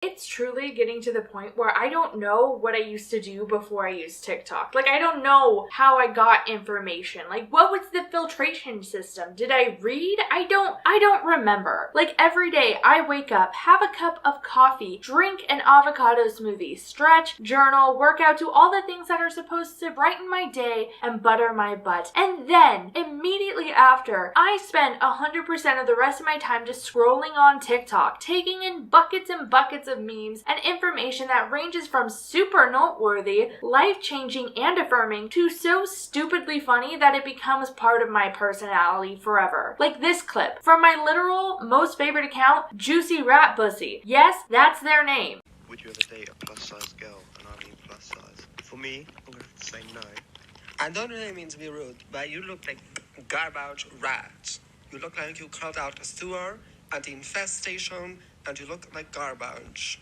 It's truly getting to the point where I don't know what I used to do before I used TikTok. Like, I don't know how I got information. Like, what was the filtration system? Did I read? I don't remember. Like, every day I wake up, have a cup of coffee, drink an avocado smoothie, stretch, journal, work out, do all the things that are supposed to brighten my day and butter my butt. And then, immediately after, I spend 100% of the rest of my time just scrolling on TikTok, taking in buckets and buckets of memes and information that ranges from super noteworthy, life-changing, and affirming to so stupidly funny that it becomes part of my personality forever. Like this clip from my literal most favorite account, Juicy Rat Pussy. Yes, that's their name. Would you ever date a plus-size girl? And I mean plus-size. For me, I'm going to say no. I don't really mean to be rude, but you look like garbage rat. You look like you crawled out a sewer and the infestation, and you look like garbage.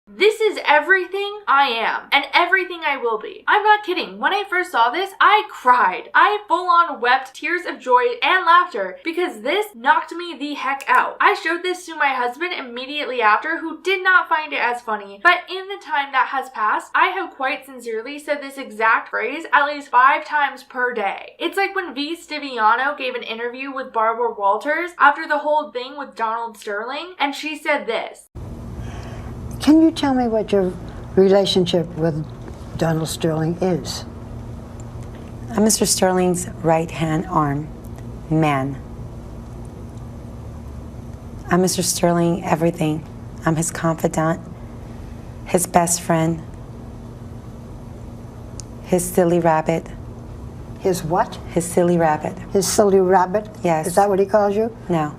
This is everything I am, and everything I will be. I'm not kidding. When I first saw this, I cried. I full-on wept tears of joy and laughter because this knocked me the heck out. I showed this to my husband immediately after, who did not find it as funny, but in the time that has passed, I have quite sincerely said this exact phrase at least 5 times per day. It's like when V. Stiviano gave an interview with Barbara Walters after the whole thing with Donald Sterling, and she said this. Can you tell me what your relationship with Donald Sterling is? I'm Mr. Sterling's right-hand arm, man. I'm Mr. Sterling everything. I'm his confidant, his best friend, his silly rabbit. His what? His silly rabbit. His silly rabbit? Yes. Is that what he calls you? No.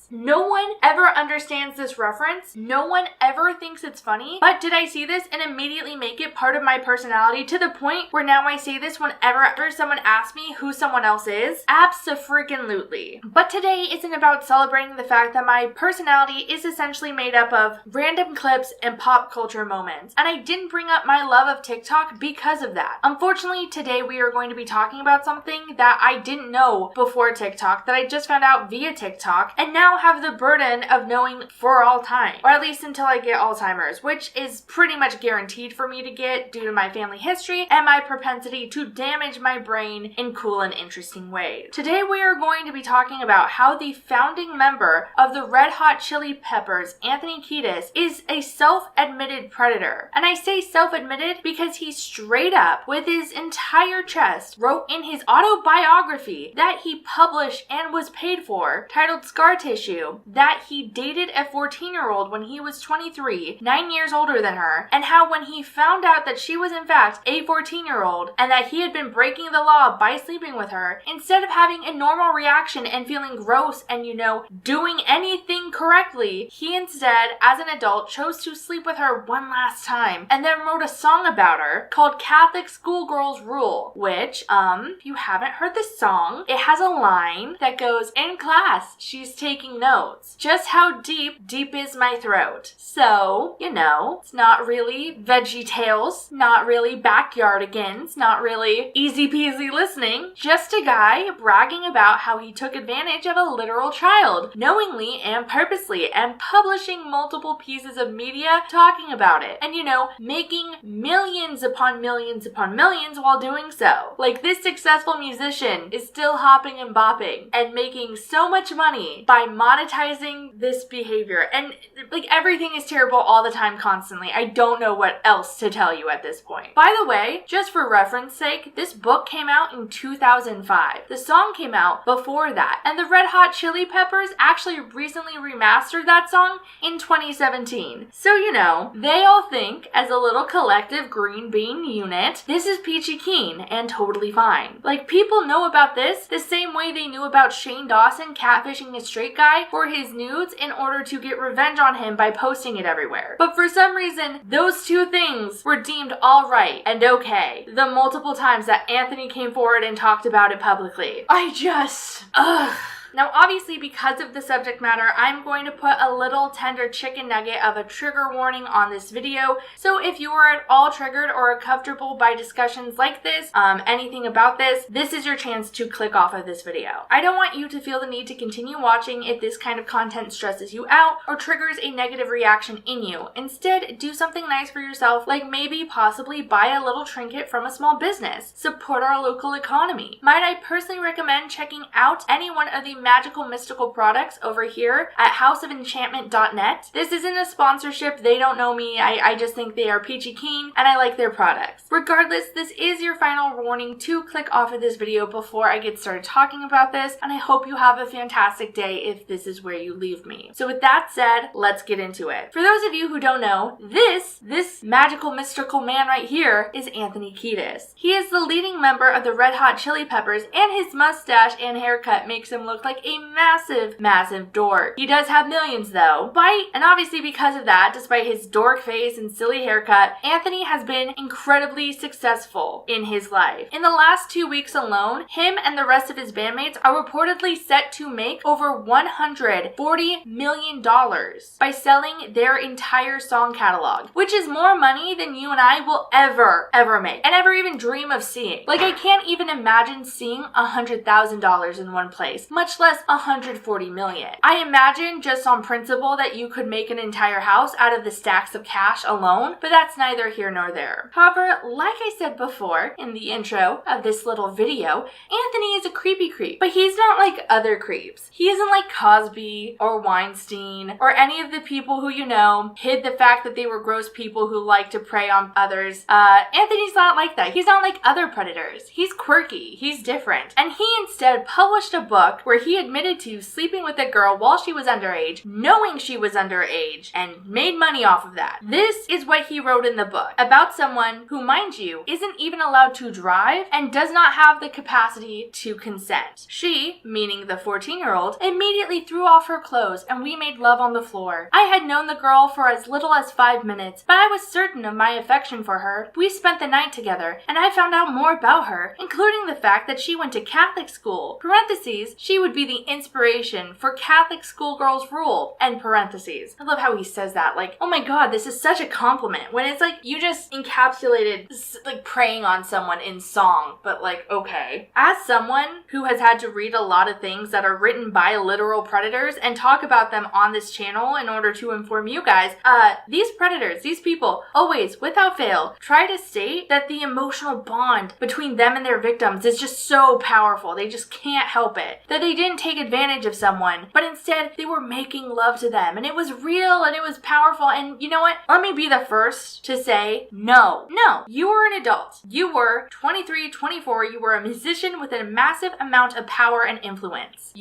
No one ever understands this reference. No one ever thinks it's funny. But did I see this and immediately make it part of my personality to the point where now I say this whenever someone asks me who someone else is? Abso-freaking-lutely. But today isn't about celebrating the fact that my personality is essentially made up of random clips and pop culture moments. And I didn't bring up my love of TikTok because of that. Unfortunately, today we are going to be talking about something that I didn't know before TikTok, that I just found out via TikTok, and now have the burden of knowing for all time, or at least until I get Alzheimer's, which is pretty much guaranteed for me to get due to my family history and my propensity to damage my brain in cool and interesting ways. Today we are going to be talking about how the founding member of the Red Hot Chili Peppers, Anthony Kiedis, is a self-admitted predator. And I say self-admitted because he straight up, with his entire chest, wrote in his autobiography that he published and was paid for, titled Scar Tissue, that he dated a 14-year-old when he was 23, 9 years older than her, and how when he found out that she was in fact a 14-year-old and that he had been breaking the law by sleeping with her, instead of having a normal reaction and feeling gross and, doing anything correctly, he instead, as an adult, chose to sleep with her one last time and then wrote a song about her called Catholic Schoolgirls Rule, which, if you haven't heard the song, it has a line that goes, "In class, she's taking notes. Just how deep is my throat." So, it's not really Veggie Tales, not really Backyardigans, not really easy peasy listening, just a guy bragging about how he took advantage of a literal child, knowingly and purposely, and publishing multiple pieces of media talking about it, and making millions upon millions upon millions while doing so. Like, this successful musician is still hopping and bopping and making so much money by monetizing this behavior, and everything is terrible all the time, constantly. I don't know what else to tell you at this point. By the way, just for reference sake, this book came out in 2005. The song came out before that, and the Red Hot Chili Peppers actually recently remastered that song in 2017. So they all think, as a little collective green bean unit, this is peachy keen and totally fine. People know about this the same way they knew about Shane Dawson catfishing a straight guy for his nudes in order to get revenge on him by posting it everywhere. But for some reason, those two things were deemed alright and okay the multiple times that Anthony came forward and talked about it publicly. Now, obviously, because of the subject matter, I'm going to put a little tender chicken nugget of a trigger warning on this video. So if you are at all triggered or uncomfortable by discussions like this, anything about this is your chance to click off of this video. I don't want you to feel the need to continue watching if this kind of content stresses you out or triggers a negative reaction in you. Instead, do something nice for yourself, like maybe possibly buy a little trinket from a small business. Support our local economy. Might I personally recommend checking out any one of the magical mystical products over here at houseoфenchantment.net. This isn't a sponsorship. They don't know me. I just think they are peachy keen and I like their products. Regardless, this is your final warning to click off of this video before I get started talking about this, and I hope you have a fantastic day if this is where you leave me. So with that said, let's get into it. For those of you who don't know, this magical mystical man right here is Anthony Kiedis. He is the leading member of the Red Hot Chili Peppers, and his mustache and haircut makes him look like a massive dork. He does have millions though. And obviously because of that, despite his dork face and silly haircut, Anthony has been incredibly successful in his life. In the last 2 weeks alone, him and the rest of his bandmates are reportedly set to make over $140 million by selling their entire song catalog, which is more money than you and I will ever make and ever even dream of seeing. Like, I can't even imagine seeing $100,000 in one place, much less $140 million. I imagine just on principle that you could make an entire house out of the stacks of cash alone, but that's neither here nor there. However, like I said before in the intro of this little video, Anthony is a creepy creep, but he's not like other creeps. He isn't like Cosby or Weinstein or any of the people who, you know, hid the fact that they were gross people who like to prey on others. Anthony's not like that. He's not like other predators. He's quirky. He's different. And he instead published a book where he admitted to sleeping with a girl while she was underage, knowing she was underage, and made money off of that. This is what he wrote in the book about someone who, mind you, isn't even allowed to drive and does not have the capacity to consent. She, meaning the 14-year-old, immediately threw off her clothes and we made love on the floor. I had known the girl for as little as 5 minutes, but I was certain of my affection for her. We spent the night together and I found out more about her, including the fact that she went to Catholic school. Parentheses, she would be the inspiration for Catholic schoolgirls rule. End parentheses. I love how he says that. Like, oh my god, this is such a compliment. When it's like you just encapsulated like preying on someone in song, but like, okay. As someone who has had to read a lot of things that are written by literal predators and talk about them on this channel in order to inform you guys, these predators, these people, always, without fail, try to state that the emotional bond between them and their victims is just so powerful. They just can't help it. That they didn't take advantage of someone, but instead they were making love to them. And it was real and it was powerful. And you know what? Let me be the first to say, no, you were an adult. You were 23, 24. You were a musician with a massive amount of power and influence.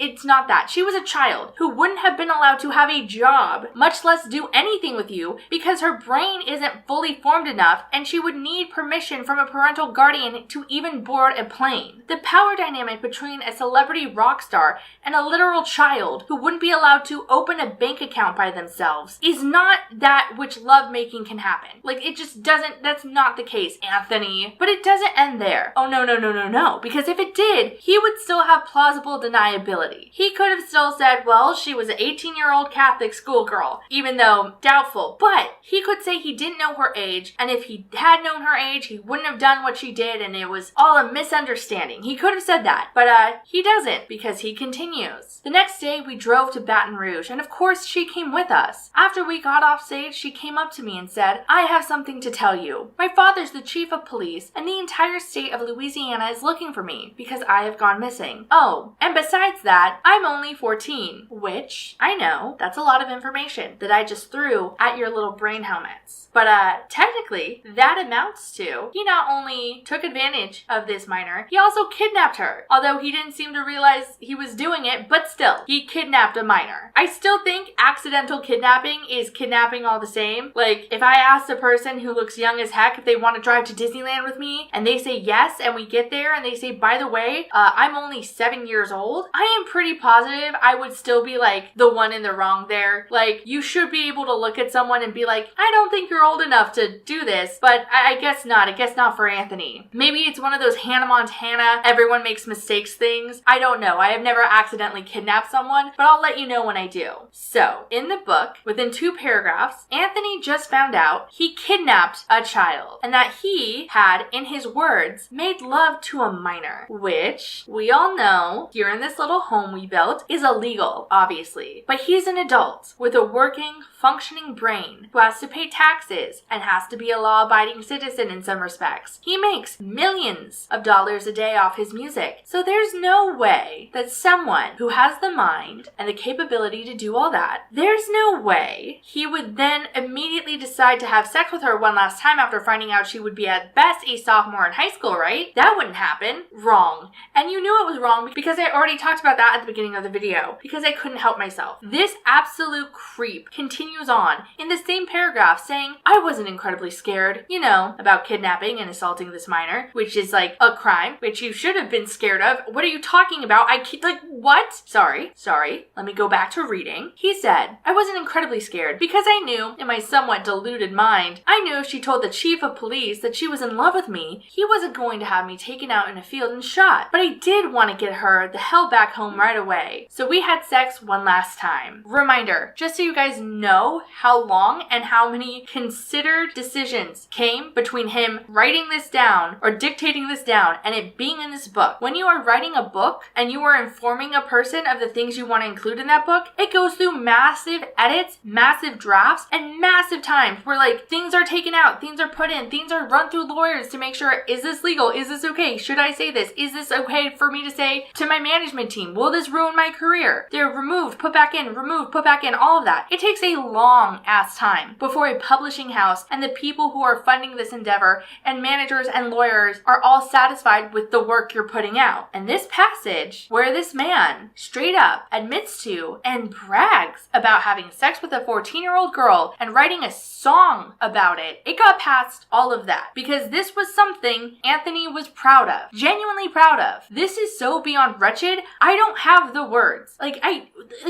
It's not that. She was a child who wouldn't have been allowed to have a job, much less do anything with you, because her brain isn't fully formed enough and she would need permission from a parental guardian to even board a plane. The power dynamic between a celebrity rock star and a literal child who wouldn't be allowed to open a bank account by themselves is not that which lovemaking can happen. Like, it just doesn't, that's not the case, Anthony. But it doesn't end there. Oh, no. Because if it did, he would still have plausible deniability. He could have still said, well, she was an 18-year-old Catholic schoolgirl, even though doubtful. But he could say he didn't know her age, and if he had known her age, he wouldn't have done what she did, and it was all a misunderstanding. He could have said that, but he doesn't, because he continues. The next day, we drove to Baton Rouge, and of course, she came with us. After we got off stage, she came up to me and said, I have something to tell you. My father's the chief of police, and the entire state of Louisiana is looking for me, because I have gone missing. Oh, and besides that, I'm only 14, which, I know, that's a lot of information that I just threw at your little brain helmets. But technically, that amounts to, he not only took advantage of this minor, he also kidnapped her. Although he didn't seem to realize he was doing it, but still, he kidnapped a minor. I still think accidental kidnapping is kidnapping all the same. Like, if I asked a person who looks young as heck if they want to drive to Disneyland with me, and they say yes, and we get there, and they say, by the way, I'm only 7 years old, I am pretty positive I would still be like the one in the wrong there. Like, you should be able to look at someone and be like, I don't think you're old enough to do this, but I guess not. I guess not for Anthony. Maybe it's one of those Hannah Montana, everyone makes mistakes takes things. I don't know. I have never accidentally kidnapped someone, but I'll let you know when I do. So, in the book, within 2 paragraphs, Anthony just found out he kidnapped a child and that he had, in his words, made love to a minor, which we all know here in this little home we built is illegal, obviously. But he's an adult with a working, functioning brain who has to pay taxes and has to be a law-abiding citizen in some respects. He makes millions of dollars a day off his music. So there's no way that someone who has the mind and the capability to do all that, there's no way he would then immediately decide to have sex with her one last time after finding out she would be at best a sophomore in high school, right? That wouldn't happen. Wrong. And you knew it was wrong because I already talked about that at the beginning of the video, because I couldn't help myself. This absolute creep continues on in the same paragraph saying, I wasn't incredibly scared, you know, about kidnapping and assaulting this minor, which is like a crime, which you should have been scared of. What are you talking about? Like, what? Sorry, let me go back to reading. He said, I wasn't incredibly scared because I knew, in my somewhat deluded mind, I knew if she told the chief of police that she was in love with me, he wasn't going to have me taken out in a field and shot. But I did want to get her the hell back home right away. So we had sex one last time. Reminder, just so you guys know how long and how many considered decisions came between him writing this down or dictating this down and it being in this book. When you are writing a book and you are informing a person of the things you want to include in that book, it goes through massive edits, massive drafts, and massive times where like things are taken out, things are put in, things are run through lawyers to make sure, is this legal? Is this okay? Should I say this? Is this okay for me to say to my management team? Will this ruin my career? They're removed, put back in, removed, put back in, all of that. It takes a long ass time before a publishing house and the people who are funding this endeavor and managers and lawyers are all satisfied with the work you're putting out. And this passage where this man straight up admits to and brags about having sex with a 14-year-old girl and writing a song about it, it got past all of that because this was something Anthony was proud of, genuinely proud of. This is so beyond wretched. I don't have the words. Like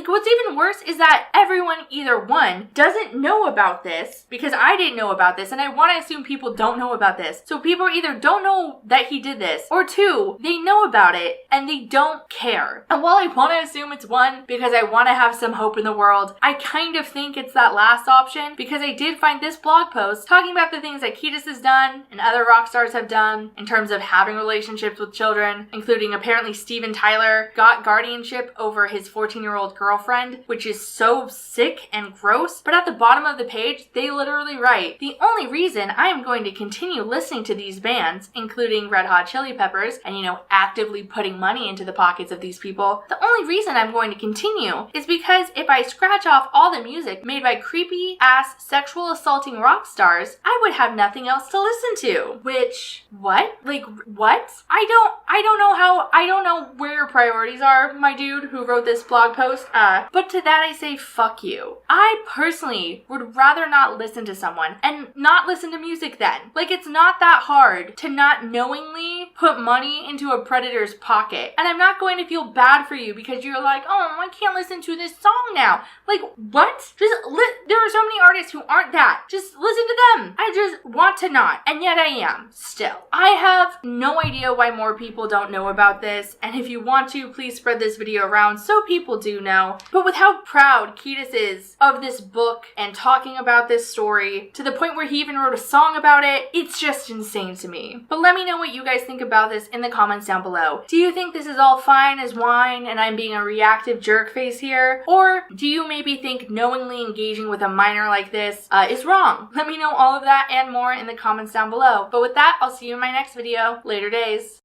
what's even worse is that everyone either one doesn't know about this because I didn't know about this and I want to assume people don't know about this. So people either don't know that he did this or 2, they know about it and they don't care. And while I want to assume it's 1 because I want to have some hope in the world, I kind of think it's that last option because I did find this blog post talking about the things that Kiedis has done and other rock stars have done in terms of having relationships with children, including apparently Steven Tyler got guardianship over his 14-year-old girlfriend, which is so sick and gross. But at the bottom of the page, they literally write, the only reason I am going to continue listening to these bands, including Red Hot Chili Peppers, and actively putting money into the pockets of these people, the only reason I'm going to continue is because if I scratch off all the music made by creepy ass sexual assaulting rock stars, I would have nothing else to listen to. Which, what? Like, what? I don't know where your priorities are, my dude who wrote this blog post, but to that I say fuck you. I personally would rather not listen to someone and not listen to music then. Like, it's not that hard to not knowingly put money into a predator's pocket. And I'm not going to feel bad for you because you're like, oh, I can't listen to this song now. Like, what? There are so many artists who aren't that. Just listen to them. I just want to not. And yet I am still. I have no idea why more people don't know about this. And if you want to, please spread this video around so people do know. But with how proud Kiedis is of this book and talking about this story to the point where he even wrote a song about it, it's just insane to me. But let me know what you guys think about this in the comments down below. Do you think this is all fine as wine and I'm being a reactive jerk face here? Or do you maybe think knowingly engaging with a minor like this is wrong? Let me know all of that and more in the comments down below. But with that, I'll see you in my next video. Later days.